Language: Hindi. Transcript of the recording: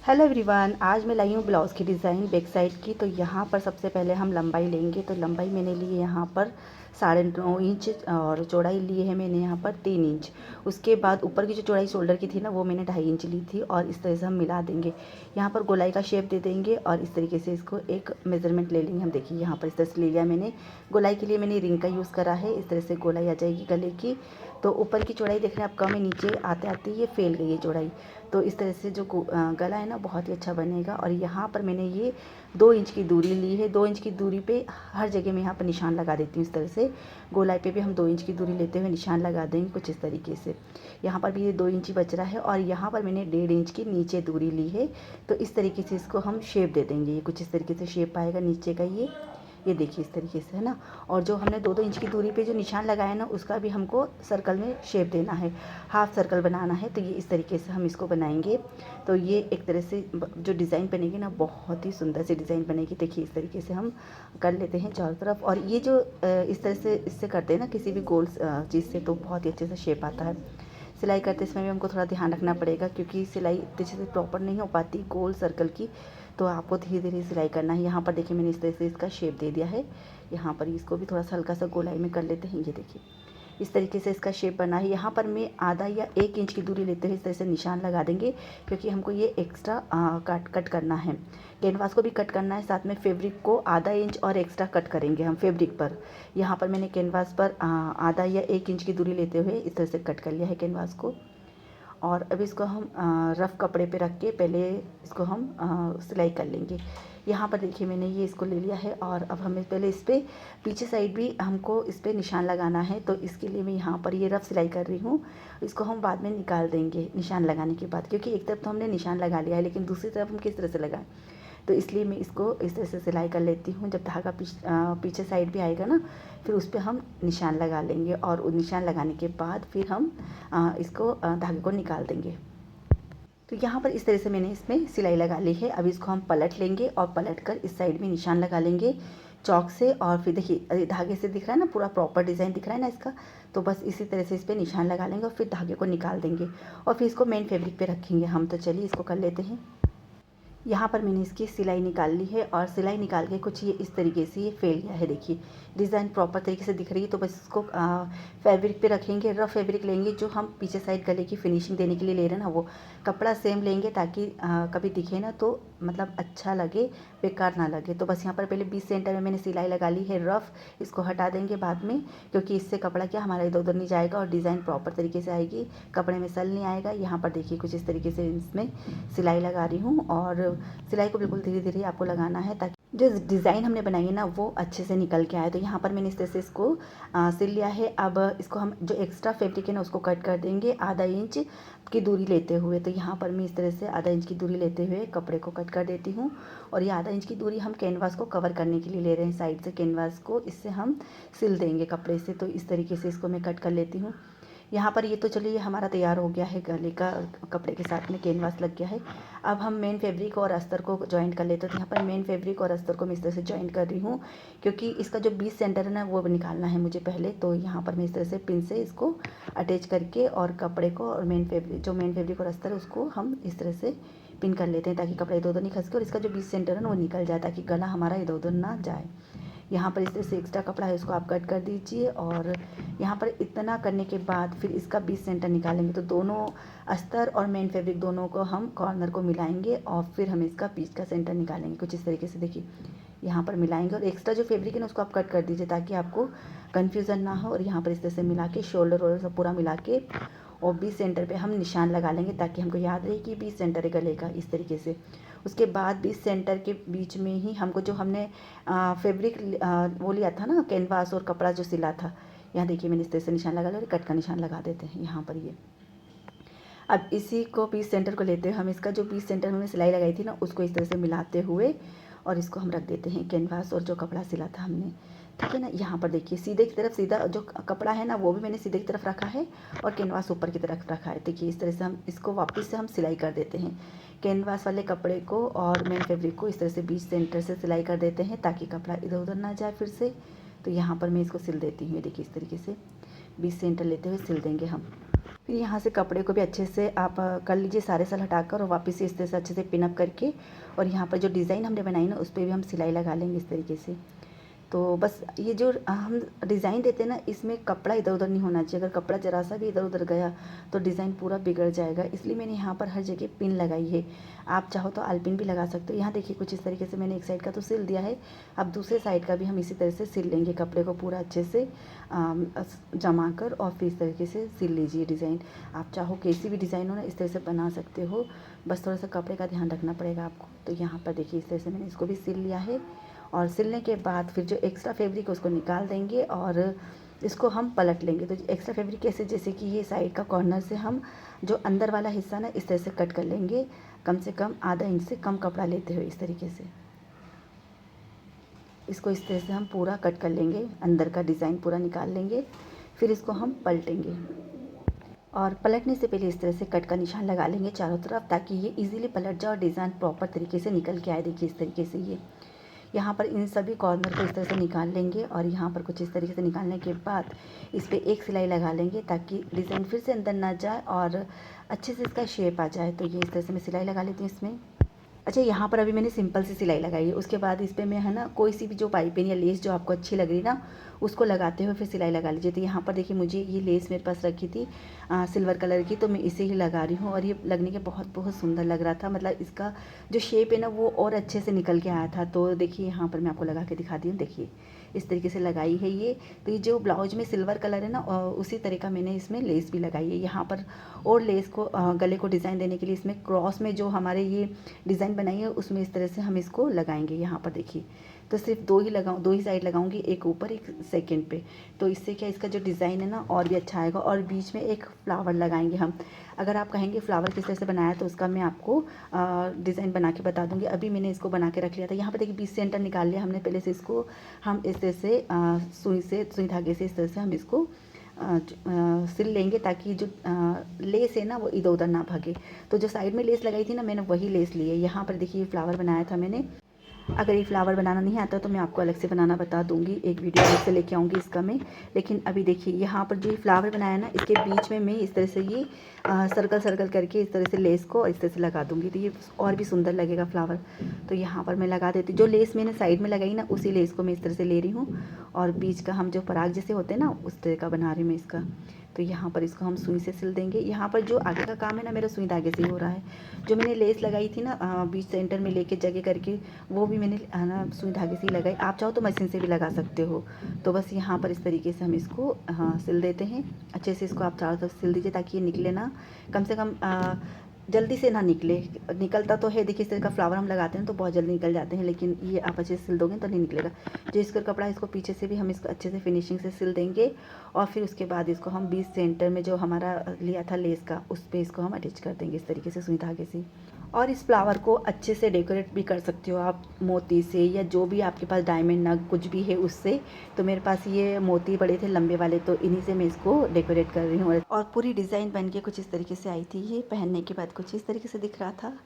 हेलो एवरीवन, आज मैं लाई हूँ ब्लाउज़ की डिज़ाइन बैक साइड की। तो यहाँ पर सबसे पहले हम लंबाई लेंगे। तो लंबाई मैंने ली है यहाँ पर 9.5 इंच और चौड़ाई ली है मैंने यहाँ पर 3 इंच। उसके बाद ऊपर की जो चौड़ाई शोल्डर की थी ना, वो मैंने 2.5 इंच ली थी और इस तरह से हम मिला देंगे। यहाँ पर गोलाई का शेप दे देंगे और इस तरीके से इसको एक मेज़रमेंट ले लेंगे हम। देखिए यहाँ पर इस तरह से ले लिया मैंने। गोलाई के लिए मैंने रिंग का यूज़ करा है। इस तरह से गोलाई आ जाएगी गले की। तो ऊपर की चौड़ाई देख रहे हैं आप कम है, नीचे आते आते ये फैल गई है चौड़ाई। तो इस तरह से जो गला है ना, बहुत ही अच्छा बनेगा। और यहाँ पर मैंने ये 2 इंच की दूरी ली है। 2 इंच की दूरी पे हर जगह मैं यहाँ पर निशान लगा देती हूँ। इस तरह से गोलाई पे भी हम 2 इंच की दूरी लेते हुए निशान लगा देंगे कुछ इस तरीके से। यहाँ पर भी ये 2 इंच ही बच रहा है और यहाँ पर मैंने 1.5 इंच की नीचे दूरी ली है। तो इस तरीके से इसको हम शेप दे देंगे। ये कुछ इस तरीके से शेप आएगा नीचे का। ये देखिए इस तरीके से है ना। और जो हमने 2-2 इंच की दूरी पे जो निशान लगाया ना, उसका भी हमको सर्कल में शेप देना है, हाफ सर्कल बनाना है। तो ये इस तरीके से हम इसको बनाएंगे। तो ये एक तरह से जो डिज़ाइन बनेगी ना, बहुत ही सुंदर सी डिज़ाइन बनेगी। देखिए इस तरीके से हम कर लेते हैं चारों तरफ। और ये जो इस तरह से इससे करते हैं ना किसी भी गोल चीज़ से, तो बहुत ही अच्छे से शेप आता है। सिलाई करते समय भी हमको थोड़ा ध्यान रखना पड़ेगा, क्योंकि सिलाई अच्छे से प्रॉपर नहीं हो पाती गोल सर्कल की। तो आपको धीरे धीरे सिलाई करना है। यहाँ पर देखिए मैंने इस तरह से इसका शेप दे दिया है। यहाँ पर इसको भी थोड़ा सा हल्का सा गोलाई में कर लेते हैं। ये देखिए इस तरीके से इसका शेप बना है। यहाँ पर मैं आधा या 1 इंच की दूरी लेते हुए इस तरह से निशान लगा देंगे, क्योंकि हमको ये एक्स्ट्रा कट करना है। कैनवास को भी कट करना है, साथ में फैब्रिक को आधा इंच और एक्स्ट्रा कट करेंगे हम फैब्रिक पर। यहाँ पर मैंने कैनवास पर आधा या 1 इंच की दूरी लेते हुए इस तरह से कट कर लिया है कैनवास को। और अब इसको हम रफ़ कपड़े पे रख के पहले इसको हम सिलाई कर लेंगे। यहाँ पर देखिए मैंने ये इसको ले लिया है और अब हमें पहले इस पर पीछे साइड भी हमको इस पर निशान लगाना है। तो इसके लिए मैं यहाँ पर ये रफ़ सिलाई कर रही हूँ। इसको हम बाद में निकाल देंगे निशान लगाने के बाद, क्योंकि एक तरफ तो हमने निशान लगा लिया है, लेकिन दूसरी तरफ हम किस तरह से लगाएं। तो इसलिए मैं इसको इस तरह से सिलाई कर लेती हूँ। जब धागा पीछे साइड भी आएगा ना, फिर उस पर हम निशान लगा लेंगे और उस निशान लगाने के बाद फिर हम इसको धागे को निकाल देंगे। तो यहाँ पर इस तरह से मैंने इसमें सिलाई लगा ली है। अब इसको हम पलट लेंगे और पलट कर इस साइड में निशान लगा लेंगे चौक से। और फिर देखिए धागे से दिख रहा है ना, पूरा प्रॉपर डिज़ाइन दिख रहा है ना इसका। तो बस इसी तरह से इस पर निशान लगा लेंगे और फिर धागे को निकाल देंगे और फिर इसको मेन फैब्रिक पे रखेंगे हम। तो चलिए इसको कर लेते हैं। यहाँ पर मैंने इसकी सिलाई निकाल ली है और सिलाई निकाल के कुछ ये इस तरीके से ये फैल गया है। देखिए डिज़ाइन प्रॉपर तरीके से दिख रही है। तो बस इसको फैब्रिक पे रखेंगे। रफ फैब्रिक लेंगे जो हम पीछे साइड गले की फिनिशिंग देने के लिए ले रहे हैं ना, वो कपड़ा सेम लेंगे, ताकि कभी दिखे ना तो मतलब अच्छा लगे, बेकार ना लगे। तो बस यहाँ पर पहले 20 सेंटर में मैंने सिलाई लगा ली है रफ़। इसको हटा देंगे बाद में, क्योंकि इससे कपड़ा क्या हमारा इधर उधर नहीं जाएगा और डिज़ाइन प्रॉपर तरीके से आएगी, कपड़े में सल नहीं आएगा। यहाँ पर देखिए कुछ इस तरीके से इसमें सिलाई लगा रही हूँ और सिलाई को बिल्कुल धीरे धीरे आपको लगाना है, ताकि जो डिज़ाइन हमने बनाई है ना वो अच्छे से निकल के आए। तो यहाँ पर मैंने इस तरह से इसको सिल लिया है। अब इसको हम जो एक्स्ट्रा फैब्रिक है ना, उसको कट कर देंगे आधा इंच की दूरी लेते हुए। तो यहाँ पर मैं इस तरह से आधा इंच की दूरी लेते हुए कपड़े को कट कर देती हूँ। और ये आधा इंच की दूरी हम कैनवास को कवर करने के लिए ले रहे हैं, साइड से कैनवास को इससे हम सिल देंगे कपड़े से। तो इस तरीके से इसको मैं कट कर लेती हूँ। यहाँ पर ये तो चलिए हमारा तैयार हो गया है, गले का कपड़े के साथ में कैनवास लग गया है। अब हम मेन फैब्रिक और अस्तर को जॉइंट कर लेते हैं। तो यहाँ पर मेन फैब्रिक और अस्तर को मैं इस तरह से जॉइंट कर रही हूँ, क्योंकि इसका जो 20 सेंटर है ना, वो निकालना है मुझे पहले। तो यहाँ पर मैं इस तरह से पिन से इसको अटैच करके और कपड़े को और मेन फैब्रिक और अस्तर है उसको हम इस तरह से पिन कर लेते हैं, ताकि कपड़ा इधर उधर नहीं खसके और इसका जो 20 सेंटर है ना वो निकल जाए, ताकि गला हमारा इधर उधर ना जाए। यहाँ पर इस तरह से एक्स्ट्रा कपड़ा है उसको आप कट कर दीजिए। और यहाँ पर इतना करने के बाद फिर इसका 20 सेंटर निकालेंगे। तो दोनों अस्तर और मेन फैब्रिक दोनों को हम कॉर्नर को मिलाएंगे और फिर हम इसका बीच का सेंटर निकालेंगे कुछ इस तरीके से। देखिए यहाँ पर मिलाएंगे और एक्स्ट्रा जो फैब्रिक है ना उसको आप कट कर दीजिए, ताकि आपको कन्फ्यूज़न ना हो। और यहाँ पर इस तरह से मिला के शोल्डर वोल्डर सब पूरा मिला के और 20 सेंटर पे हम निशान लगा लेंगे, ताकि हमको याद रहे कि 20 सेंटर है गले का, इस तरीके से। उसके बाद 20 सेंटर के बीच में ही हमको जो हमने फैब्रिक वो लिया था ना, कैनवास और कपड़ा जो सिला था, यहाँ देखिए मैंने इस तरह से निशान लगा लिया और कट का निशान लगा देते हैं यहाँ पर ये। अब इसी को 20 सेंटर को लेते हैं हम, इसका जो 20 सेंटर में सिलाई लगाई थी ना, उसको इस तरह से मिलाते हुए और इसको हम रख देते हैं कैनवास और जो कपड़ा सिला था हमने, ठीक है ना। यहाँ पर देखिए सीधे की तरफ, सीधा जो कपड़ा है ना वो भी मैंने सीधे की तरफ रखा है और कैनवास ऊपर की तरफ रखा है। देखिए इस तरह से हम इसको वापस से हम सिलाई कर देते हैं कैनवास वाले कपड़े को और मेन फैब्रिक को इस तरह से 20 सेंटर से सिलाई कर देते हैं, ताकि कपड़ा इधर उधर ना जाए फिर से। तो यहाँ पर मैं इसको सिल देती हूँ। देखिए इस तरीके से 20 सेंटर लेते हुए सिल देंगे हम। फिर यहाँ से कपड़े को भी अच्छे से आप कर लीजिए, सारे साल हटाकर और वापस से इस तरह से अच्छे से पिन अप करके, और यहाँ पर जो डिज़ाइन हमने बनाई ना उस पर भी हम सिलाई लगा लेंगे इस तरीके से। तो बस ये जो हम डिज़ाइन देते हैं ना, इसमें कपड़ा इधर उधर नहीं होना चाहिए। अगर कपड़ा ज़रा सा भी इधर उधर गया तो डिज़ाइन पूरा बिगड़ जाएगा, इसलिए मैंने यहाँ पर हर जगह पिन लगाई है। आप चाहो तो आलपिन भी लगा सकते हो। यहाँ देखिए कुछ इस तरीके से मैंने एक साइड का तो सिल दिया है। अब दूसरे साइड का भी हम इसी तरह से सिल लेंगे, कपड़े को पूरा अच्छे से जमा कर और फिर इस तरीके से सिल लीजिए डिज़ाइन। आप चाहो कैसी भी डिज़ाइन हो ना इस तरह से बना सकते हो, बस थोड़ा सा कपड़े का ध्यान रखना पड़ेगा आपको। तो यहाँ पर देखिए इस तरह से मैंने इसको भी सिल लिया है, और सिलने के बाद फिर जो एक्स्ट्रा फैब्रिक है उसको निकाल देंगे और इसको हम पलट लेंगे। तो एक्स्ट्रा फैब्रिक कैसे, जैसे कि ये साइड का कॉर्नर से हम जो अंदर वाला हिस्सा ना इस तरह से कट कर लेंगे, कम से कम आधा इंच से कम कपड़ा लेते हुए इस तरीके से इसको इस तरह से हम पूरा कट कर लेंगे, अंदर का डिज़ाइन पूरा निकाल लेंगे। फिर इसको हम पलटेंगे और पलटने से पहले इस तरह से कट का निशान लगा लेंगे चारों तरफ, ताकि ये इजीली पलट जाए और डिज़ाइन प्रॉपर तरीके से निकल के आए। देखिए इस तरीके से ये यहाँ पर इन सभी कॉर्नर को इस तरह से निकाल लेंगे, और यहाँ पर कुछ इस तरीके से निकालने के बाद इस पर एक सिलाई लगा लेंगे ताकि डिज़ाइन फिर से अंदर ना जाए और अच्छे से इसका शेप आ जाए। तो ये इस तरह से मैं सिलाई लगा लेती हूँ इसमें। अच्छा, यहाँ पर अभी मैंने सिंपल सी सिलाई लगाई है, उसके बाद इस पर मैं है ना कोई सी भी जो पाइपिंग या लेस जो आपको अच्छी लग रही ना उसको लगाते हुए फिर सिलाई लगा लीजिए। तो यहाँ पर देखिए मुझे ये लेस मेरे पास रखी थी सिल्वर कलर की, तो मैं इसे ही लगा रही हूँ और ये लगने के बहुत बहुत सुंदर लग रहा था। मतलब इसका जो शेप है ना वो और अच्छे से निकल के आया था। तो देखिए यहाँ पर मैं आपको लगा के दिखाती हूँ, देखिए इस तरीके से लगाई है ये। तो ये जो ब्लाउज में सिल्वर कलर है ना उसी तरह का मैंने इसमें लेस भी लगाई है यहाँ पर। और लेस को गले को डिज़ाइन देने के लिए इसमें क्रॉस में जो हमारे ये डिज़ाइन बनाई है उसमें इस तरह से हम इसको लगाएंगे। यहाँ पर देखिए तो सिर्फ दो ही साइड लगाऊंगी, एक ऊपर एक सेकंड पे। तो इससे क्या इसका जो डिज़ाइन है ना और भी अच्छा आएगा। और बीच में एक फ्लावर लगाएंगे हम। अगर आप कहेंगे फ्लावर किस तरह से बनाया तो उसका मैं आपको डिज़ाइन बना के बता दूंगी। अभी मैंने इसको बना के रख लिया था। यहाँ पर देखिए 20 सेंटर निकाल लिया हमने पहले से। इसको हम इस तरह से सुई धागे से इस तरह से हम इसको सिल लेंगे, ताकि जो लेस है ना वो इधर उधर ना भागे। तो जो साइड में लेस लगाई थी ना मैंने वही लेस ली है। यहाँ पर देखिए फ्लावर बनाया था मैंने। अगर ये फ्लावर बनाना नहीं आता तो मैं आपको अलग से बनाना बता दूंगी, एक वीडियो अलग से लेके आऊँगी इसका मैं। लेकिन अभी देखिए यहाँ पर जो ये फ्लावर बनाया ना इसके बीच में मैं इस तरह से ये सर्कल सर्कल करके इस तरह से लेस को इस तरह से लगा दूंगी, तो ये और भी सुंदर लगेगा फ्लावर। तो यहाँ पर मैं लगा देती हूँ। जो लेस मैंने साइड में लगाई ना उसी लेस को मैं इस तरह से ले रही हूँ, और बीच का हम जो पराग जैसे होते हैं ना उस तरह का बना रही हूँ मैं इसका। तो यहाँ पर इसको हम सुई से सिल देंगे। यहाँ पर जो आगे का काम है ना मेरा सुई धागे से ही हो रहा है। जो मैंने लेस लगाई थी ना बीच सेंटर में लेके जगह करके, वो भी मैंने ना सुई धागे से ही लगाई। आप चाहो तो मशीन से भी लगा सकते हो। तो बस यहाँ पर इस तरीके से हम इसको सिल देते हैं। अच्छे से इसको आप चारों तरफ सिल दीजिए ताकि ये निकले ना, कम से कम जल्दी से ना निकले। निकलता तो है, देखिए इस तरह का फ्लावर हम लगाते हैं तो बहुत जल्दी निकल जाते हैं, लेकिन ये आप अच्छे से सिल दोगे तो नहीं निकलेगा। जो इसका कपड़ा है इसको पीछे से भी हम इसको अच्छे से फिनिशिंग से सिल देंगे, और फिर उसके बाद इसको हम बीच सेंटर में जो हमारा लिया था लेस का उस पर इसको हम अटैच कर देंगे इस तरीके से सुई धागे से। और इस फ्लावर को अच्छे से डेकोरेट भी कर सकते हो आप मोती से, या जो भी आपके पास डायमंड नग कुछ भी है उससे। तो मेरे पास ये मोती बड़े थे लंबे वाले, तो इन्हीं से मैं इसको डेकोरेट कर रही हूँ। और पूरी डिज़ाइन बन के कुछ इस तरीके से आई थी। ये पहनने के बाद कुछ इस तरीके से दिख रहा था।